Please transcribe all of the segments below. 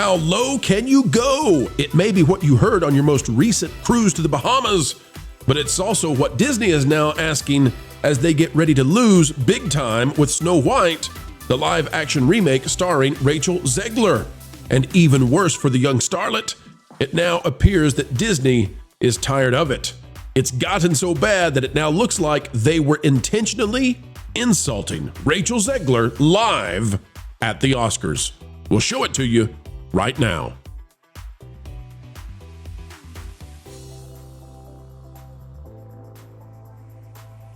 How low can you go? It may be what you heard on your most recent cruise to the Bahamas, but it's also what Disney is now asking as they get ready to lose big time with Snow White, the live-action remake starring Rachel Zegler. And even worse for the young starlet, it now appears that Disney is tired of it. It's gotten so bad that it now looks like they were intentionally insulting Rachel Zegler live at the Oscars. We'll show it to you right now.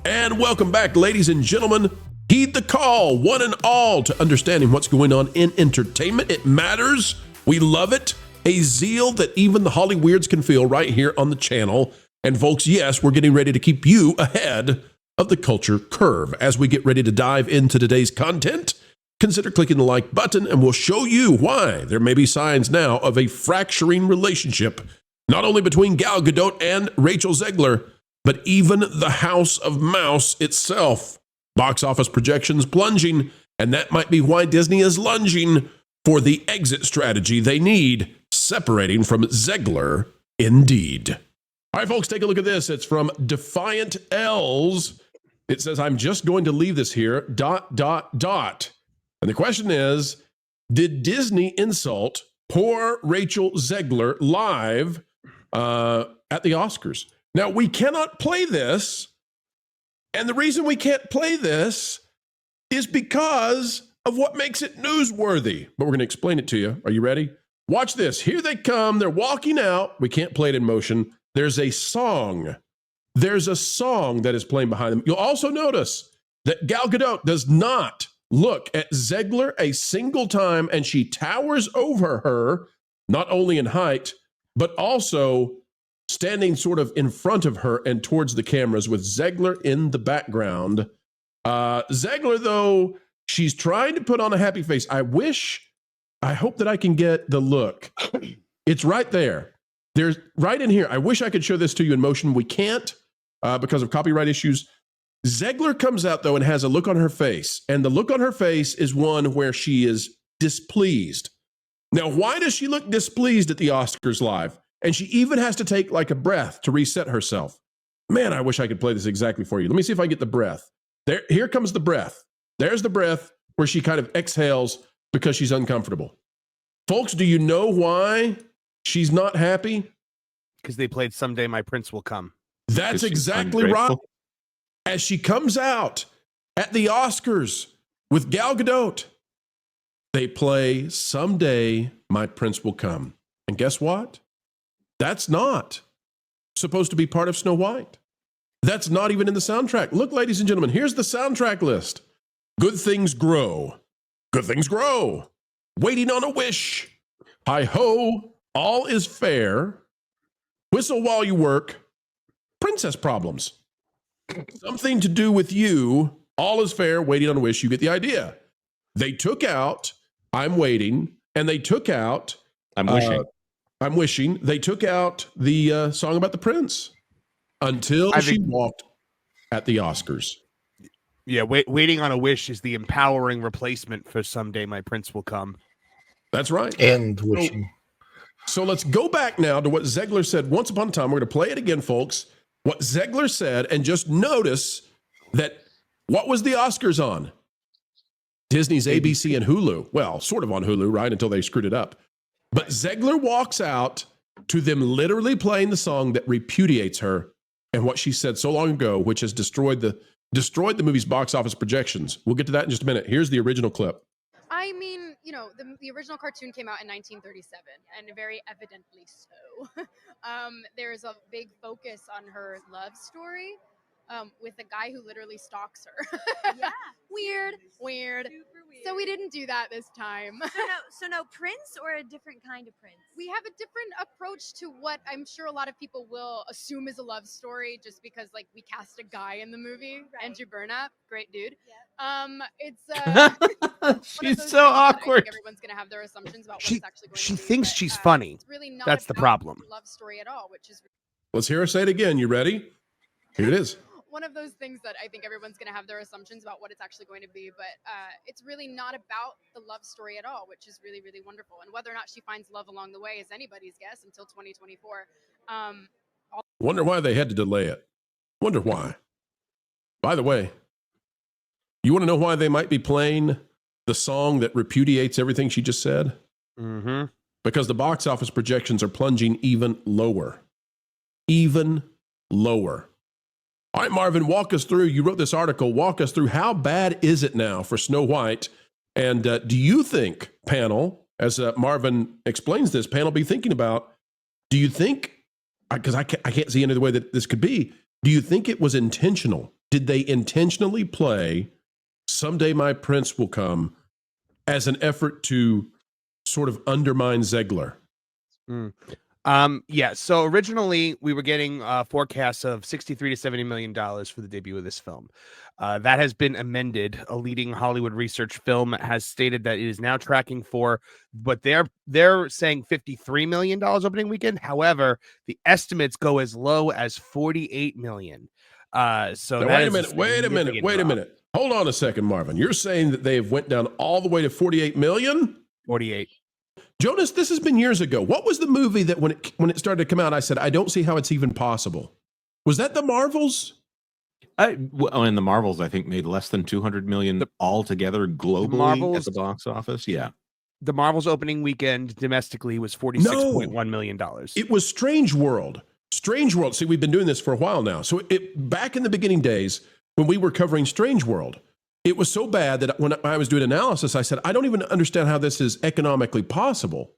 And welcome back, ladies and gentlemen. Heed the call, one and all, to understanding what's going on in entertainment. It matters. We love it. A zeal that even the Hollyweirds can feel right here on the channel. And folks, yes, we're getting ready to keep you ahead of the culture curve. As we get ready to dive into today's content, consider clicking the like button and we'll show you why there may be signs now of a fracturing relationship, not only between Gal Gadot and Rachel Zegler, but even the House of Mouse itself. Box office projections plunging, and that might be why Disney is lunging for the exit strategy they need, separating from Zegler indeed. All right, folks, take a look at this. It's from Defiant Els. It says, I'm just going to leave this here, ... And the question is, did Disney insult poor Rachel Zegler live at the Oscars? Now, we cannot play this, and the reason we can't play this is because of what makes it newsworthy. But we're going to explain it to you. Are you ready? Watch this. Here they come. They're walking out. We can't play it in motion. There's a song. There's a song that is playing behind them. You'll also notice that Gal Gadot does not look at Zegler a single time, and she towers over her, not only in height, but also standing sort of in front of her and towards the cameras with Zegler in the background. Zegler, though, she's trying to put on a happy face. I hope that I can get the look. It's right there. There's right in here. I wish I could show this to you in motion. We can't because of copyright issues. Zegler comes out, though, and has a look on her face. And the look on her face is one where she is displeased. Now, why does she look displeased at the Oscars live? And she even has to take like a breath to reset herself. Man, I wish I could play this exactly for you. Let me see if I get the breath. Here comes the breath. There's the breath where she kind of exhales because she's uncomfortable. Folks, do you know why she's not happy? Because they played Someday My Prince Will Come. That's exactly right. As she comes out at the Oscars with Gal Gadot, they play Someday My Prince Will Come. And guess what? That's not supposed to be part of Snow White. That's not even in the soundtrack. Look, ladies and gentlemen, here's the soundtrack list. Good Things Grow. Good Things Grow. Waiting on a Wish. Hi-Ho. All Is Fair. Whistle While You Work. Princess Problems. Something to Do with You. All Is Fair. Waiting on a Wish. You get the idea. They took out I'm Waiting, and they took out I'm Wishing. I'm Wishing. They took out the song about the prince until she walked at the Oscars. Yeah, Waiting on a Wish is the empowering replacement for Someday My Prince Will Come. That's right. And Wishing. So let's go back now to what Zegler said once upon a time. We're going to play it again, folks. What Zegler said, and just notice that what was the Oscars on? Disney's ABC and Hulu. Well, sort of on Hulu, right? Until they screwed it up. But Zegler walks out to them literally playing the song that repudiates her and what she said so long ago, which has destroyed the movie's box office projections. We'll get to that in just a minute. Here's the original clip. I mean, you know, the original cartoon came out in 1937, and very evidently so. There's a big focus on her love story with a guy who literally stalks her. Yeah. Weird. Super weird. So we didn't do that this time. So no Prince, or a different kind of Prince? We have a different approach to what I'm sure a lot of people will assume is a love story, just because like we cast a guy in the movie, right. Andrew Burnap, great dude. Yeah. It's she's so awkward. Everyone's gonna have their assumptions about what's actually going she to be, thinks but, she's funny. It's really not. That's the problem. Love story at all, which is. Let's hear her say it again. You ready? Here it is. one of those things that I think everyone's going to have their assumptions about what it's actually going to be, but it's really not about the love story at all, which is really, really wonderful. And whether or not she finds love along the way is anybody's guess until 2024. Wonder why they had to delay it. Wonder why. By the way, you want to know why they might be playing the song that repudiates everything she just said? Mm-hmm. Because the box office projections are plunging even lower. Even lower. All right, Marvin, walk us through. You wrote this article. Walk us through how bad is it now for Snow White? And do you think, panel, as Marvin explains this, panel be thinking about, do you think, because I can't see any other way that this could be, do you think it was intentional? Did they intentionally play Someday My Prince Will Come as an effort to sort of undermine Zegler? Yeah. So originally we were getting forecasts of $63 to $70 million for the debut of this film. That has been amended. A leading Hollywood research film has stated that it is now tracking for, but they're saying $53 million opening weekend. However, the estimates go as low as $48 million. So now, wait a minute. Hold on a second, Marvin. You're saying that they have went down all the way to 48 million? 48. Jonas, this has been years ago. What was the movie that when it started to come out, I said, I don't see how it's even possible? Was that The Marvels? And the Marvels, I think, made less than 200 million altogether globally at the box office. Yeah. The Marvels opening weekend domestically was $46.1 million. It was Strange World. Strange World. See, we've been doing this for a while now. So back in the beginning days, when we were covering Strange World, it was so bad that when I was doing analysis, I said, I don't even understand how this is economically possible.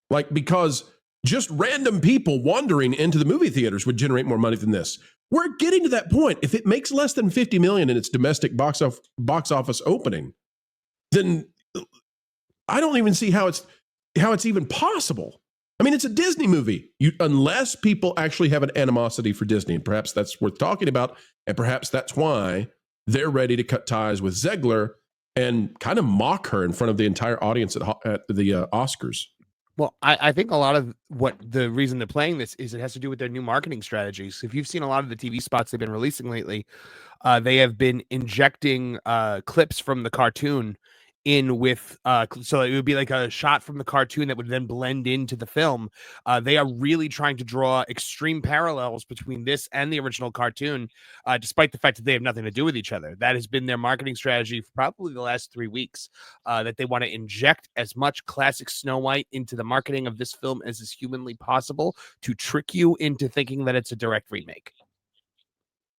Like, because just random people wandering into the movie theaters would generate more money than this. We're getting to that point. If it makes less than 50 million in its domestic box office opening, then I don't even see how it's even possible. I mean, it's a Disney movie. Unless people actually have an animosity for Disney, and perhaps that's worth talking about, and perhaps that's why they're ready to cut ties with Zegler and kind of mock her in front of the entire audience at the Oscars. Well, I think a lot of what the reason they're playing this is it has to do with their new marketing strategies. If you've seen a lot of the TV spots they've been releasing lately, they have been injecting clips from the cartoon in with so it would be like a shot from the cartoon that would then blend into the film. They are really trying to draw extreme parallels between this and the original cartoon, despite the fact that they have nothing to do with each other. That has been their marketing strategy for probably the last 3 weeks, that they want to inject as much classic Snow White into the marketing of this film as is humanly possible to trick you into thinking that it's a direct remake.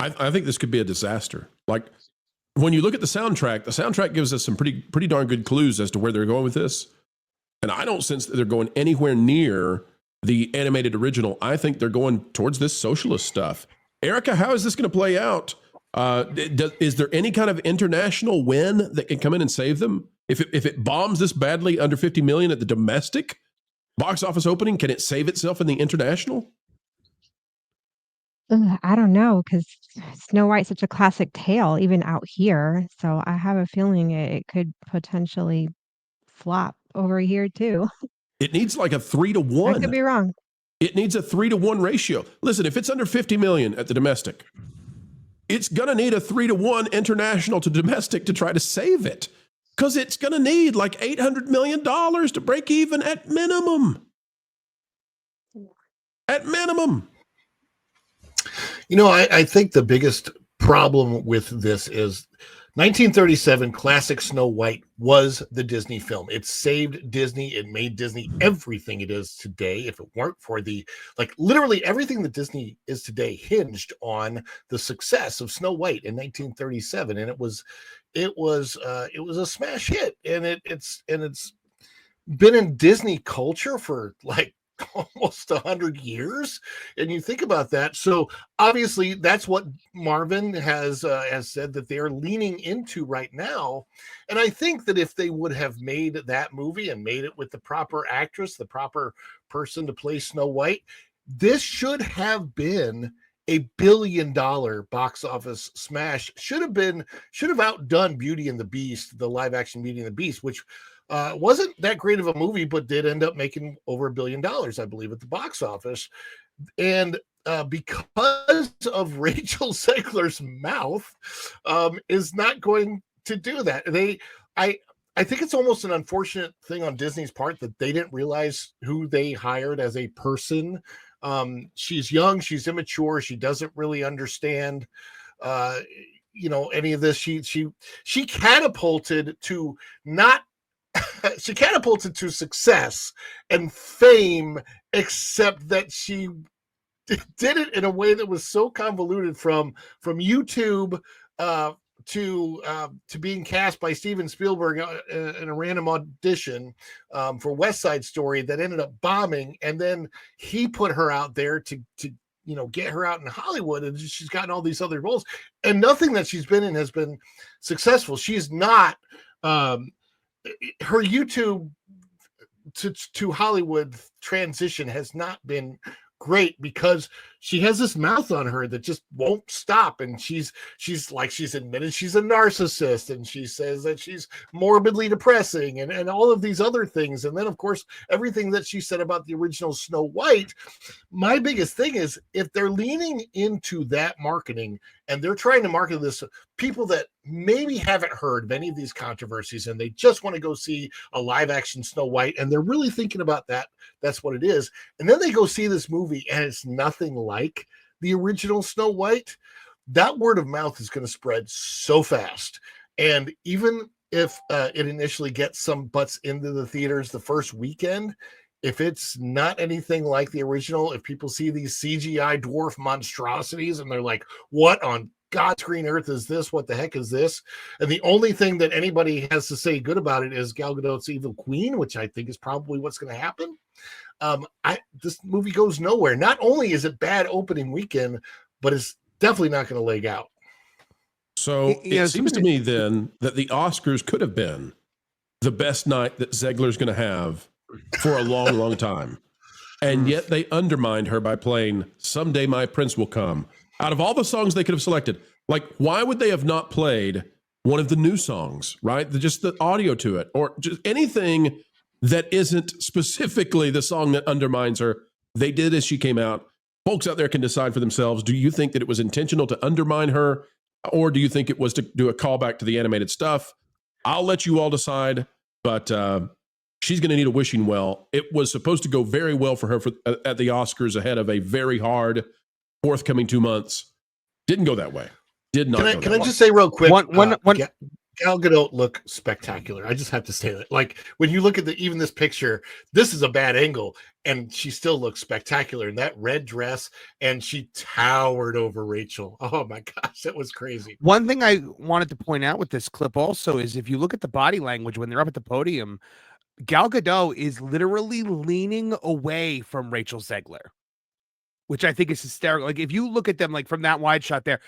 I think this could be a disaster. Like, when you look at the soundtrack gives us some pretty darn good clues as to where they're going with this. And I don't sense that they're going anywhere near the animated original. I think they're going towards this socialist stuff. Erica, how is this going to play out? Is there any kind of international win that can come in and save them? If it bombs this badly under 50 million at the domestic box office opening, can it save itself in the international? I don't know, because Snow White's such a classic tale, even out here. So I have a feeling it could potentially flop over here too. It needs like a 3-to-1. I could be wrong. It needs a 3-to-1 ratio. Listen, if it's under 50 million at the domestic, it's going to need a 3-to-1 international to domestic to try to save it. Because it's going to need like $800 million to break even at minimum. At minimum. You know, I think the biggest problem with this is 1937 classic Snow White was the Disney film. It saved Disney. It made Disney everything it is today. If it weren't for literally everything that Disney is today hinged on the success of Snow White in 1937. And it was a smash hit. And it's been in Disney culture for like almost 100 years, and you think about that. So obviously that's what Marvin has said that they're leaning into right now. And I think that if they would have made that movie and made it with the proper actress, the proper person to play Snow White, this should have been a $1 billion box office smash. Should have outdone Beauty and the Beast, the live action Beauty and the Beast, which wasn't that great of a movie, but did end up making over $1 billion, I believe, at the box office. And because of Rachel Zegler's mouth, is not going to do that. I think it's almost an unfortunate thing on Disney's part that they didn't realize who they hired as a person. She's young, she's immature, she doesn't really understand any of this. She catapulted to not she catapulted to success and fame, except that she did it in a way that was so convoluted from YouTube to being cast by Steven Spielberg in a random audition for West Side Story that ended up bombing, and then he put her out there to get her out in Hollywood, and she's gotten all these other roles, and nothing that she's been in has been successful. She's not her YouTube to Hollywood transition has not been great because she has this mouth on her that just won't stop, and she's admitted she's a narcissist, and she says that she's morbidly depressing and all of these other things, and then of course everything that she said about the original Snow White. My biggest thing is, if they're leaning into that marketing and they're trying to market this to people that maybe haven't heard of any of these controversies and they just want to go see a live action Snow White and they're really thinking about that's what it is, and then they go see this movie and it's nothing like the original Snow White, that word of mouth is going to spread so fast. And even if it initially gets some butts into the theaters the first weekend, if it's not anything like the original, if people see these CGI dwarf monstrosities and they're like, what on God's green earth is this? What the heck is this? And the only thing that anybody has to say good about it is Gal Gadot's Evil Queen, which I think is probably what's going to happen. This movie goes nowhere. Not only is it bad opening weekend, but it's definitely not going to leg out. So it seems to me then that the Oscars could have been the best night that Zegler's going to have for a long, long time. And yet they undermined her by playing Someday My Prince Will Come. Out of all the songs they could have selected, like, why would they have not played one of the new songs, right? Just the audio to it, or just anything that isn't specifically the song that undermines her. They did as she came out. Folks out there can decide for themselves. Do you think that it was intentional to undermine her, or do you think it was to do a callback to the animated stuff? I'll let you all decide, but she's going to need a wishing well. It was supposed to go very well for her at the Oscars ahead of a very hard forthcoming 2 months. Didn't go that way. Did not. Can I just say real quick? One. Gal Gadot look spectacular. I just have to say that. Like, when you look at even this picture, this is a bad angle, and she still looks spectacular in that red dress, and she towered over Rachel. Oh my gosh, that was crazy. One thing I wanted to point out with this clip also is, if you look at the body language when they're up at the podium, Gal Gadot is literally leaning away from Rachel Zegler, which I think is hysterical. Like, if you look at them, like, from that wide shot there,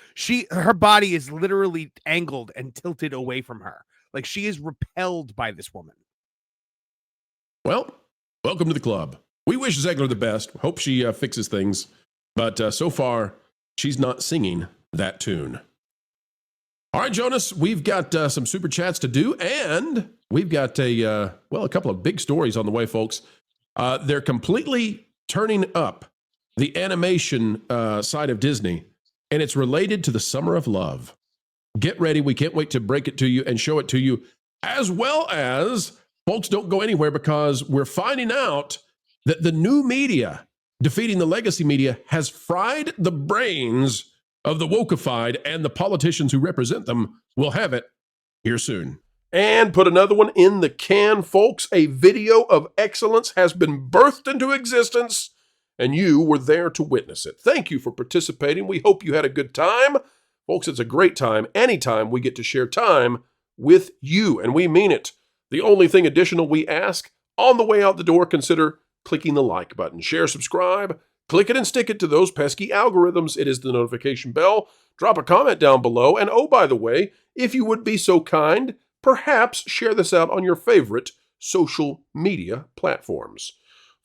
her body is literally angled and tilted away from her. Like, she is repelled by this woman. Well, welcome to the club. We wish Zegler the best. Hope she fixes things. But so far, she's not singing that tune. All right, Jonas, we've got some super chats to do, and we've got a couple of big stories on the way, folks. They're completely turning up the animation side of Disney, and it's related to the Summer of Love. Get ready. We can't wait to break it to you and show it to you, as well as, folks, don't go anywhere, because we're finding out that the new media defeating the legacy media has fried the brains of the wokeified, and the politicians who represent them will have it here soon. And put another one in the can, folks. A video of excellence has been birthed into existence, and you were there to witness it. Thank you for participating. We hope you had a good time. Folks, it's a great time anytime we get to share time with you, and we mean it. The only thing additional we ask, on the way out the door, consider clicking the like button. Share, subscribe, click it and stick it to those pesky algorithms. It is the notification bell. Drop a comment down below. And oh, by the way, if you would be so kind, perhaps share this out on your favorite social media platforms.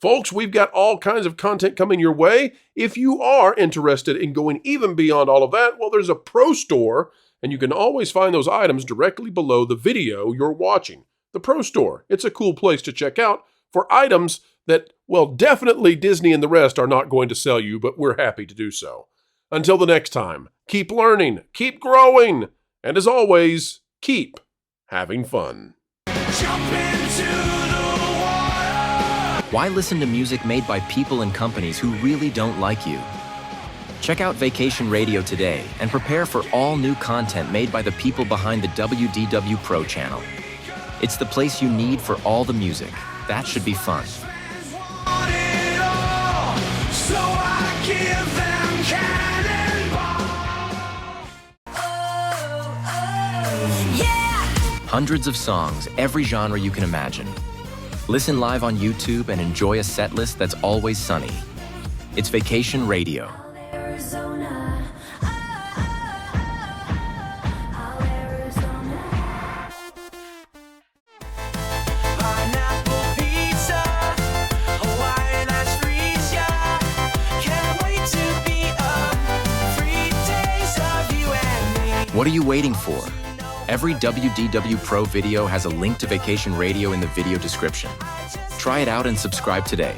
Folks, we've got all kinds of content coming your way. If you are interested in going even beyond all of that, well, there's a pro store, and you can always find those items directly below the video you're watching. The pro store, it's a cool place to check out for items that Well, definitely Disney and the rest are not going to sell you, but we're happy to do so. Until the next time, keep learning, keep growing, and as always, keep having fun. Why listen to music made by people and companies who really don't like you? Check out Vacation Radio today and prepare for all new content made by the people behind the WDW Pro Channel. It's the place you need for all the music. That should be fun. Hundreds of songs, every genre you can imagine. Listen live on YouTube and enjoy a set list that's always sunny. It's Vacation Radio. What are you waiting for? Every WDW Pro video has a link to Vacation Radio in the video description. Try it out and subscribe today.